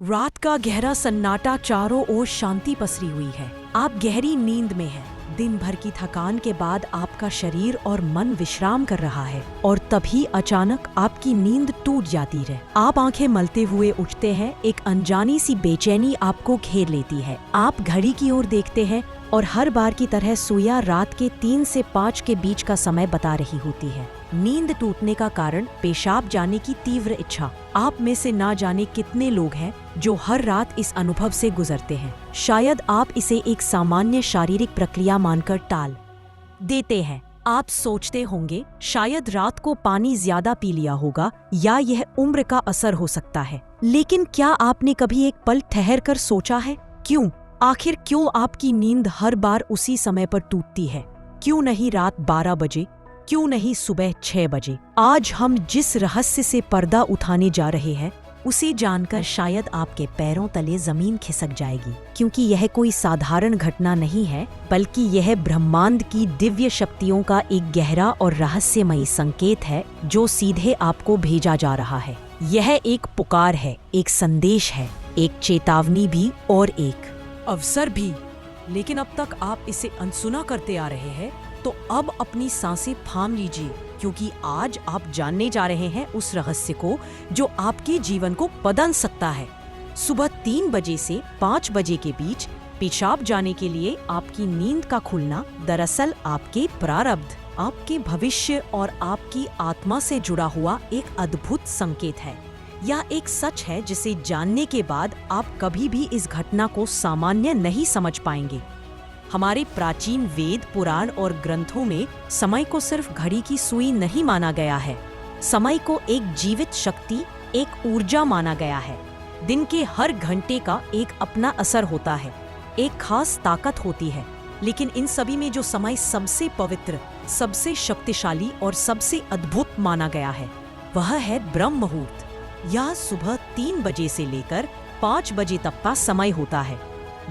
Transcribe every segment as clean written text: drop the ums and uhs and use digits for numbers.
रात का गहरा सन्नाटा, चारों ओर शांति पसरी हुई है। आप गहरी नींद में हैं। दिन भर की थकान के बाद आपका शरीर और मन विश्राम कर रहा है और तभी अचानक आपकी नींद टूट जाती है। आप आंखें मलते हुए उठते हैं। एक अनजानी सी बेचैनी आपको घेर लेती है। आप घड़ी की ओर देखते हैं और हर बार की तरह सुइया रात के 3 से 5 के बीच का समय बता रही होती है। नींद टूटने का कारण पेशाब जाने की तीव्र इच्छा। आप में से ना जाने कितने लोग हैं जो हर रात इस अनुभव से गुजरते हैं। शायद आप इसे एक सामान्य शारीरिक प्रक्रिया मानकर टाल देते हैं। आप सोचते होंगे शायद रात को पानी ज्यादा पी लिया होगा या यह उम्र का असर हो सकता है। लेकिन क्या आपने कभी एक पल ठहर कर सोचा है आखिर क्यों आपकी नींद हर बार उसी समय पर टूटती है? क्यों नहीं रात 12 बजे? क्यों नहीं सुबह 6 बजे? आज हम जिस रहस्य से पर्दा उठाने जा रहे हैं उसे जानकर शायद आपके पैरों तले जमीन खिसक जाएगी, क्योंकि यह कोई साधारण घटना नहीं है, बल्कि यह ब्रह्मांड की दिव्य शक्तियों का एक गहरा और रहस्यमयी संकेत है जो सीधे आपको भेजा जा रहा है। यह एक पुकार है, एक संदेश है, एक चेतावनी भी और एक अवसर भी। लेकिन अब तक आप इसे अनसुना करते आ रहे हैं, तो अब अपनी सांसें थाम लीजिए, क्योंकि आज आप जानने जा रहे हैं उस रहस्य को जो आपके जीवन को बदल सकता है। सुबह 3 बजे से 5 बजे के बीच पेशाब जाने के लिए आपकी नींद का खुलना दरअसल आपके प्रारब्ध, आपके भविष्य और आपकी आत्मा से जुड़ा हुआ एक अद्भुत संकेत है। यह एक सच है जिसे जानने के बाद आप कभी भी इस घटना को सामान्य नहीं समझ पाएंगे। हमारे प्राचीन वेद, पुराण और ग्रंथों में समय को सिर्फ घड़ी की सुई नहीं माना गया है। समय को एक जीवित शक्ति, एक ऊर्जा माना गया है। दिन के हर घंटे का एक अपना असर होता है, एक खास ताकत होती है। लेकिन इन सभी में जो समय सबसे पवित्र, सबसे शक्तिशाली और सबसे अद्भुत माना गया है वह है ब्रह्म मुहूर्त। यह सुबह 3 बजे से लेकर 5 बजे तक का समय होता है।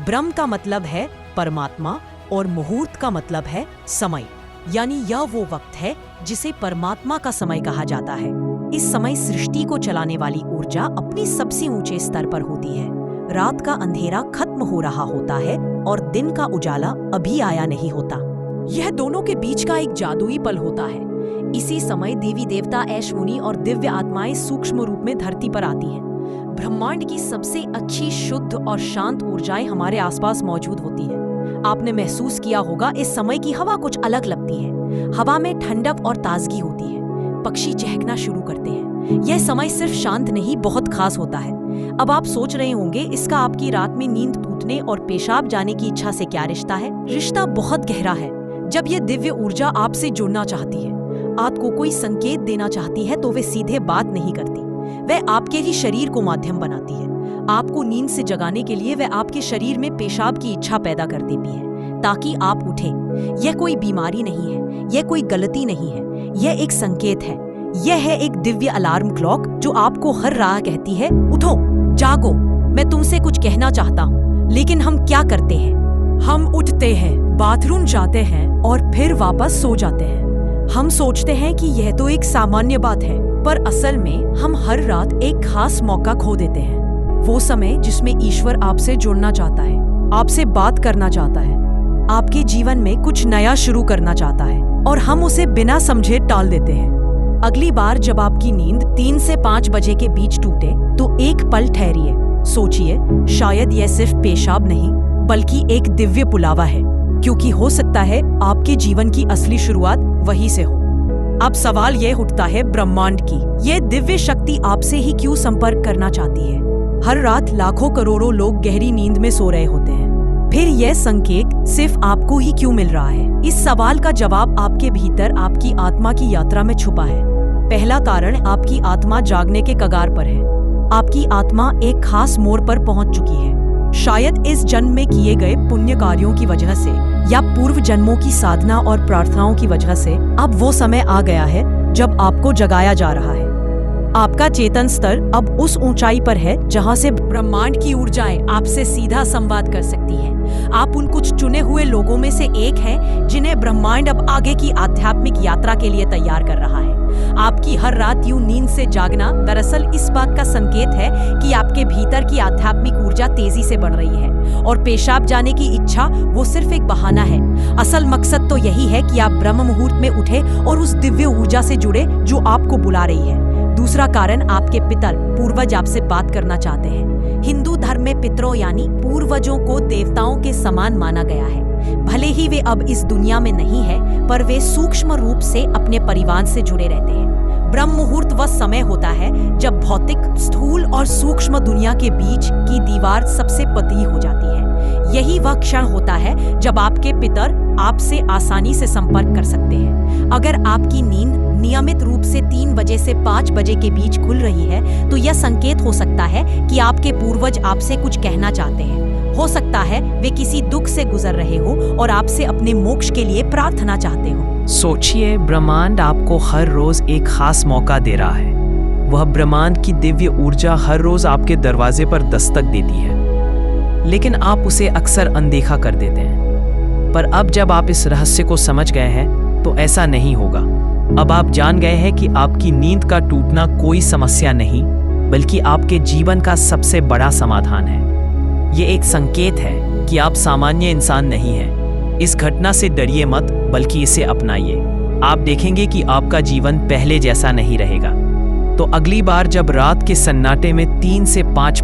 ब्रह्म का मतलब है परमात्मा और मुहूर्त का मतलब है समय, यानी यह वो वक्त है जिसे परमात्मा का समय कहा जाता है। इस समय सृष्टि को चलाने वाली ऊर्जा अपनी सबसे ऊंचे स्तर पर होती है। रात का अंधेरा खत्म हो रहा होता है और दिन का उजाला अभी आया नहीं होता। यह दोनों के बीच का एक जादुई पल होता है। इसी समय देवी देवता, ऐश मुनि और दिव्य आत्माएं सूक्ष्म रूप में धरती पर आती हैं। ब्रह्मांड की सबसे अच्छी, शुद्ध और शांत ऊर्जाएं हमारे आसपास मौजूद होती है। आपने महसूस किया होगा इस समय की हवा कुछ अलग लगती है। हवा में ठंडक और ताजगी होती है। पक्षी चहकना शुरू करते हैं। यह समय सिर्फ शांत नहीं, बहुत खास होता है। अब आप सोच रहे होंगे इसका आपकी रात में नींद टूटने और पेशाब जाने की इच्छा से क्या रिश्ता है? रिश्ता बहुत गहरा है। जब यह दिव्य ऊर्जा आपसे जुड़ना चाहती है, आपको कोई संकेत देना चाहती है, तो वे सीधे बात नहीं करती। वह आपके ही शरीर को माध्यम बनाती है। आपको नींद से जगाने के लिए वह आपके शरीर में पेशाब की इच्छा पैदा कर देती है ताकि आप उठें। यह कोई बीमारी नहीं है, यह कोई गलती नहीं है, यह एक संकेत है। यह है एक दिव्य अलार्म क्लॉक जो आपको हर रात कहती है, उठो, जागो, मैं तुमसे कुछ कहना चाहता हूँ। लेकिन हम क्या करते हैं? हम उठते हैं, बाथरूम जाते हैं और फिर वापस सो जाते हैं। हम सोचते हैं कि यह तो एक सामान्य बात है, पर असल में हम हर रात एक खास मौका खो देते हैं। वो समय जिसमें ईश्वर आपसे जुड़ना चाहता है, आपसे बात करना चाहता है, आपके जीवन में कुछ नया शुरू करना चाहता है, और हम उसे बिना समझे टाल देते हैं। अगली बार जब आपकी नींद 3 से 5 बजे के बीच टूटे तो एक पल ठहरिए, सोचिए, शायद यह सिर्फ पेशाब नहीं बल्कि एक दिव्य पुलावा है, क्योंकि हो सकता है आपके जीवन की असली शुरुआत वहीं से हो। अब सवाल यह उठता है, ब्रह्मांड की यह दिव्य शक्ति आपसे ही क्यों संपर्क करना चाहती है? हर रात लाखों करोड़ों लोग गहरी नींद में सो रहे होते हैं, फिर यह संकेत सिर्फ आपको ही क्यों मिल रहा है? इस सवाल का जवाब आपके भीतर आपकी आत्मा की यात्रा में छुपा है। पहला कारण, आपकी आत्मा जागने के कगार पर है। आपकी आत्मा एक खास मोड़ पर पहुंच चुकी है। शायद इस जन्म में किए गए पुण्य कार्यों की वजह से या पूर्व जन्मों की साधना और प्रार्थनाओं की वजह से अब वो समय आ गया है जब आपको जगाया जा रहा है। आपका चेतन स्तर अब उस ऊंचाई पर है जहां से ब्रह्मांड की ऊर्जाएं आपसे सीधा संवाद कर सकती है। आप उन कुछ चुने हुए लोगों में से एक हैं जिन्हें ब्रह्मांड अब आगे की आध्यात्मिक यात्रा के लिए तैयार कर रहा है। आपकी हर रात यूं नींद से जागना दरअसल इस बात का संकेत है कि आपके भीतर की आध्यात्मिक ऊर्जा तेजी से बढ़ रही है और पेशाब जाने की इच्छा वो सिर्फ एक बहाना है। असल मकसद तो यही है कि आप ब्रह्म मुहूर्त में उठे और उस दिव्य ऊर्जा से जुड़े जो आपको बुला रही है। दूसरा कारण आपके पितर पूर्वज आपसे बात करना चाहते हैं। हिंदू धर्म में पितरों यानी पूर्वजों को देवताओं के समान माना गया है। भले ही वे अब इस दुनिया में नहीं है, पर वे सूक्ष्म रूप से अपने परिवार से जुड़े रहते हैं। ब्रह्म मुहूर्त वह समय होता है जब भौतिक, स्थूल और सूक्ष्म दुनिया के बीच की दीवार सबसे पतली हो जाती है। यही वह क्षण होता है जब आपके पितर आपसे आसानी से संपर्क कर सकते हैं। अगर आपकी नींद नियमित रूप से 3 बजे से 5 बजे के बीच खुल रही है, तो यह संकेत हो सकता है कि आपके पूर्वज आपसे कुछ कहना चाहते हैं। हो सकता है वे किसी दुख से गुजर रहे हो और आपसे अपने मोक्ष के लिए प्रार्थना चाहते हो। सोचिए, ब्रह्मांड आपको हर रोज एक खास मौका दे रहा है। वह ब्रह्मांड की दिव्य ऊर्जा हर रोज आपके दरवाजे पर दस्तक देती है, लेकिन आप उसे अक्सर अनदेखा कर देते हैं। पर अब जब आप इस रहस्य को समझ गए हैं, तो ऐसा नहीं होगा। अब आप जान गए हैं कि आपकी नींद का टूटना कोई समस्या नहीं, बल्कि आपके जीवन का सबसे बड़ा समाधान है। ये एक संकेत है कि आप सामान्य इंसान नहीं हैं। इस घटना से डरिए मत, बल्कि इसे अपनाइए। आप देखेंगे कि आपका जीवन पहले जैसा नहीं रहेगा। तो अगली बार जब रात के सन्नाटे में 3 से 5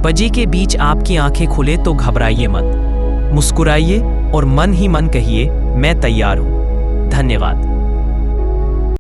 बजे के बीच आपकी आंखें खुले, तो घबराइए मत, मुस्कुराइए और मन ही मन कहिए, मैं तैयार हूं। धन्यवाद।